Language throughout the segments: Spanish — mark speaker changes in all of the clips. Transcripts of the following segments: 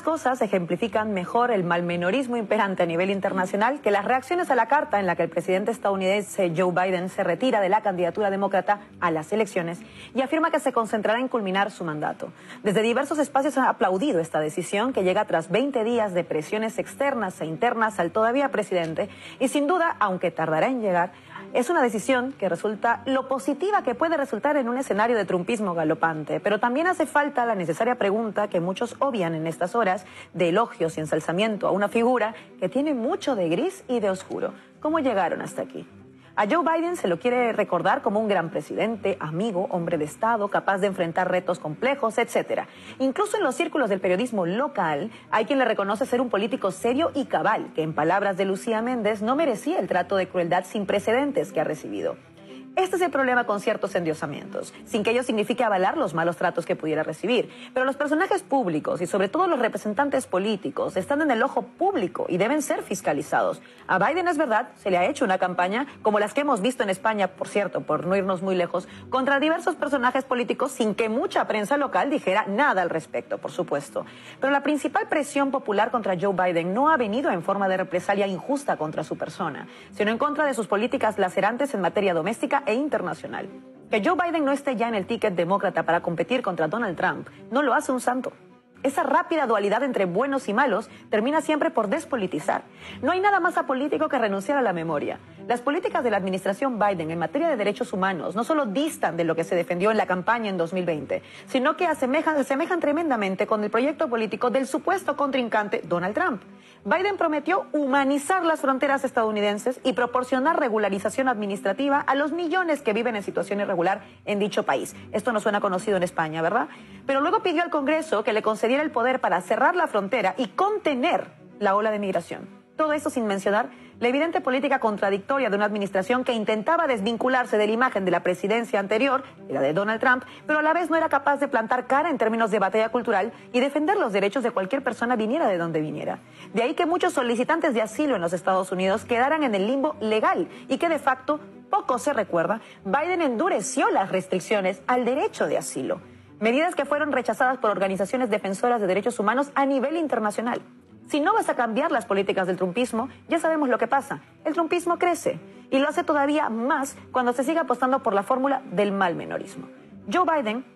Speaker 1: Cosas ejemplifican mejor el malmenorismo imperante a nivel internacional que las reacciones a la carta en la que el presidente estadounidense Joe Biden se retira de la candidatura demócrata a las elecciones y afirma que se concentrará en culminar su mandato. Desde diversos espacios se ha aplaudido esta decisión, que llega tras 20 días de presiones externas e internas al todavía presidente, y sin duda, aunque tardará en llegar, es una decisión que resulta lo positiva que puede resultar en un escenario de trumpismo galopante. Pero también hace falta la necesaria pregunta que muchos obvian en estas horas de elogios y ensalzamiento a una figura que tiene mucho de gris y de oscuro. ¿Cómo llegaron hasta aquí? A Joe Biden se lo quiere recordar como un gran presidente, amigo, hombre de Estado, capaz de enfrentar retos complejos, etc. Incluso en los círculos del periodismo local hay quien le reconoce ser un político serio y cabal, que en palabras de Lucía Méndez no merecía el trato de crueldad sin precedentes que ha recibido. Este es el problema con ciertos endiosamientos, sin que ello signifique avalar los malos tratos que pudiera recibir. Pero los personajes públicos y sobre todo los representantes políticos están en el ojo público y deben ser fiscalizados. A Biden, es verdad, se le ha hecho una campaña, como las que hemos visto en España, por cierto, por no irnos muy lejos, contra diversos personajes políticos sin que mucha prensa local dijera nada al respecto, por supuesto. Pero la principal presión popular contra Joe Biden no ha venido en forma de represalia injusta contra su persona, sino en contra de sus políticas lacerantes en materia doméstica e internacional. Que Joe Biden no esté ya en el ticket demócrata para competir contra Donald Trump no lo hace un santo. Esa rápida dualidad entre buenos y malos termina siempre por despolitizar. No hay nada más apolítico que renunciar a la memoria. Las políticas de la administración Biden en materia de derechos humanos no solo distan de lo que se defendió en la campaña en 2020, sino que se asemejan tremendamente con el proyecto político del supuesto contrincante Donald Trump. Biden prometió humanizar las fronteras estadounidenses y proporcionar regularización administrativa a los millones que viven en situación irregular en dicho país. Esto no suena conocido en España, ¿verdad? Pero luego pidió al Congreso que le concediera el poder para cerrar la frontera y contener la ola de migración. Todo eso sin mencionar la evidente política contradictoria de una administración que intentaba desvincularse de la imagen de la presidencia anterior, la de Donald Trump, pero a la vez no era capaz de plantar cara en términos de batalla cultural y defender los derechos de cualquier persona, viniera de donde viniera. De ahí que muchos solicitantes de asilo en los Estados Unidos quedaran en el limbo legal y que de facto, poco se recuerda, Biden endureció las restricciones al derecho de asilo. Medidas que fueron rechazadas por organizaciones defensoras de derechos humanos a nivel internacional. Si no vas a cambiar las políticas del trumpismo, ya sabemos lo que pasa. El trumpismo crece y lo hace todavía más cuando se sigue apostando por la fórmula del malmenorismo. Joe Biden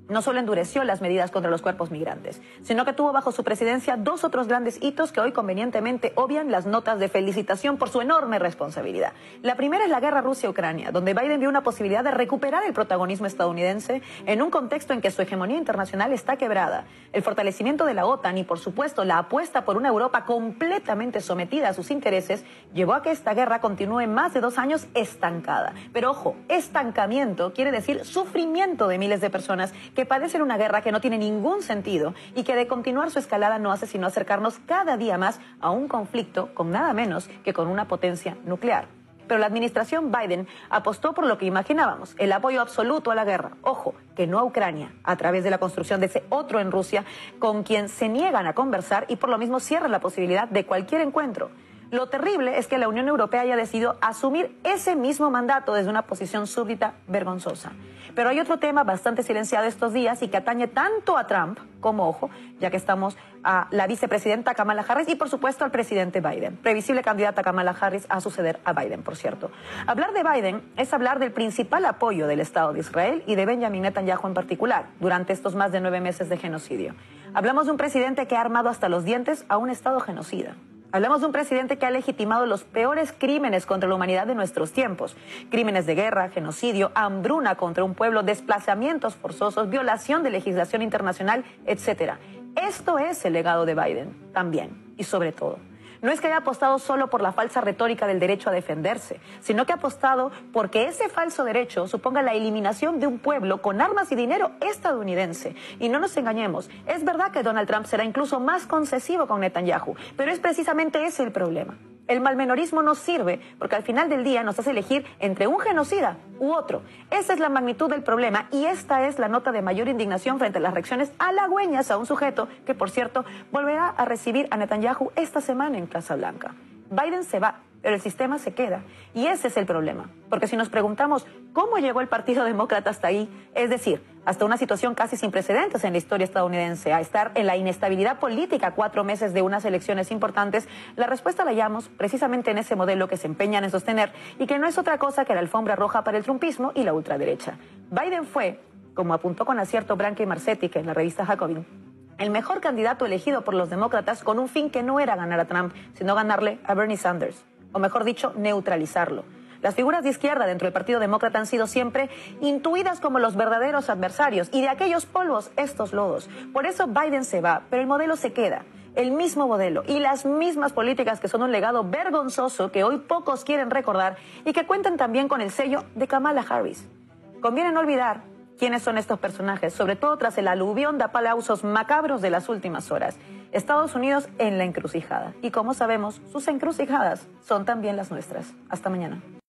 Speaker 1: no solo endureció las medidas contra los cuerpos migrantes, sino que tuvo bajo su presidencia dos otros grandes hitos que hoy convenientemente obvian las notas de felicitación por su enorme responsabilidad. La primera es la guerra Rusia-Ucrania, donde Biden vio una posibilidad de recuperar el protagonismo estadounidense en un contexto en que su hegemonía internacional está quebrada. El fortalecimiento de la OTAN y, por supuesto, la apuesta por una Europa completamente sometida a sus intereses llevó a que esta guerra continúe más de 2 años estancada. Pero ojo, estancamiento quiere decir sufrimiento de miles de personas que padecen una guerra que no tiene ningún sentido y que de continuar su escalada no hace sino acercarnos cada día más a un conflicto con nada menos que con una potencia nuclear. Pero la administración Biden apostó por lo que imaginábamos, el apoyo absoluto a la guerra. Ojo, que no a Ucrania, a través de la construcción de ese otro en Rusia, con quien se niegan a conversar y por lo mismo cierran la posibilidad de cualquier encuentro. Lo terrible es que la Unión Europea haya decidido asumir ese mismo mandato desde una posición súbdita vergonzosa. Pero hay otro tema bastante silenciado estos días y que atañe tanto a Trump como, ojo, ya que estamos a la vicepresidenta Kamala Harris y, por supuesto, al presidente Biden. Previsible candidata Kamala Harris a suceder a Biden, por cierto. Hablar de Biden es hablar del principal apoyo del Estado de Israel y de Benjamin Netanyahu en particular durante estos más de 9 meses de genocidio. Hablamos de un presidente que ha armado hasta los dientes a un Estado genocida. Hablamos de un presidente que ha legitimado los peores crímenes contra la humanidad de nuestros tiempos. Crímenes de guerra, genocidio, hambruna contra un pueblo, desplazamientos forzosos, violación de legislación internacional, etc. Esto es el legado de Biden, también y sobre todo. No es que haya apostado solo por la falsa retórica del derecho a defenderse, sino que ha apostado porque ese falso derecho suponga la eliminación de un pueblo con armas y dinero estadounidense. Y no nos engañemos, es verdad que Donald Trump será incluso más concesivo con Netanyahu, pero es precisamente ese el problema. El malmenorismo no sirve porque al final del día nos hace elegir entre un genocida u otro. Esa es la magnitud del problema y esta es la nota de mayor indignación frente a las reacciones halagüeñas a un sujeto que, por cierto, volverá a recibir a Netanyahu esta semana en Casa Blanca. Biden se va, pero el sistema se queda. Y ese es el problema. Porque si nos preguntamos cómo llegó el Partido Demócrata hasta ahí, es decir, hasta una situación casi sin precedentes en la historia estadounidense, a estar en la inestabilidad política 4 meses de unas elecciones importantes, la respuesta la hallamos precisamente en ese modelo que se empeñan en sostener y que no es otra cosa que la alfombra roja para el trumpismo y la ultraderecha. Biden fue, como apuntó con acierto Branca y Marcetti, que en la revista Jacobin, el mejor candidato elegido por los demócratas con un fin que no era ganar a Trump, sino ganarle a Bernie Sanders, o mejor dicho, neutralizarlo. Las figuras de izquierda dentro del Partido Demócrata han sido siempre intuidas como los verdaderos adversarios y de aquellos polvos, estos lodos. Por eso Biden se va, pero el modelo se queda. El mismo modelo y las mismas políticas que son un legado vergonzoso que hoy pocos quieren recordar y que cuentan también con el sello de Kamala Harris. Conviene no olvidar quiénes son estos personajes, sobre todo tras el aluvión de aplausos macabros de las últimas horas. Estados Unidos en la encrucijada. Y como sabemos, sus encrucijadas son también las nuestras. Hasta mañana.